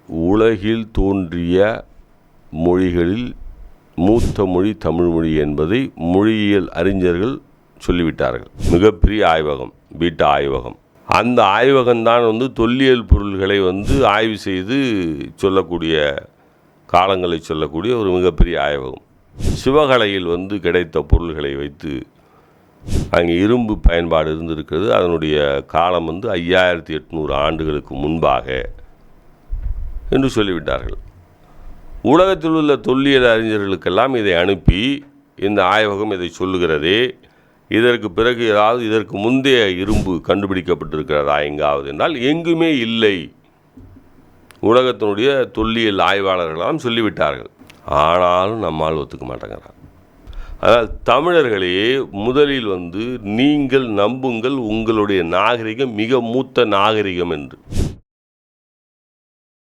உலகில் தோன்றிய மொழிகளில் மூத்த மொழி தமிழ் மொழி என்பதை மொழியியல் அறிஞர்கள் சொல்லிவிட்டார்கள். மிகப்பெரிய ஆய்வகம், பீட்டா ஆய்வகம். அந்த ஆய்வகம்தான் தொல்லியல் பொருள்களை ஆய்வு செய்து சொல்லக்கூடிய காலங்களை சொல்லக்கூடிய ஒரு மிகப்பெரிய ஆய்வகம். சிவகலையில் கிடைத்த பொருள்களை வைத்து அங்கே இரும்பு பயன்பாடு இருந்திருக்கிறது. அதனுடைய காலம் 5800 ஆண்டுகளுக்கு முன்பாக என்று சொல்லிவிட்டார்கள். உலகத்தில் உள்ள தொல்லியல் அறிஞர்களுக்கெல்லாம் இதை அனுப்பி இந்த ஆய்வகம் இதை சொல்லுகிறதே, இதற்கு பிறகு ஏதாவது இதற்கு முந்தைய இரும்பு கண்டுபிடிக்கப்பட்டிருக்கிறதா எங்காவது என்றால் எங்குமே இல்லை. உலகத்தினுடைய தொல்லியல் ஆய்வாளர்களெல்லாம் சொல்லிவிட்டார்கள். ஆனாலும் நம்மால் ஒத்துக்க மாட்டேங்கிறார். அதனால் தமிழர்களே, முதலில் நீங்கள் நம்புங்கள் உங்களுடைய நாகரிகம் மிக மூத்த நாகரிகம் என்று.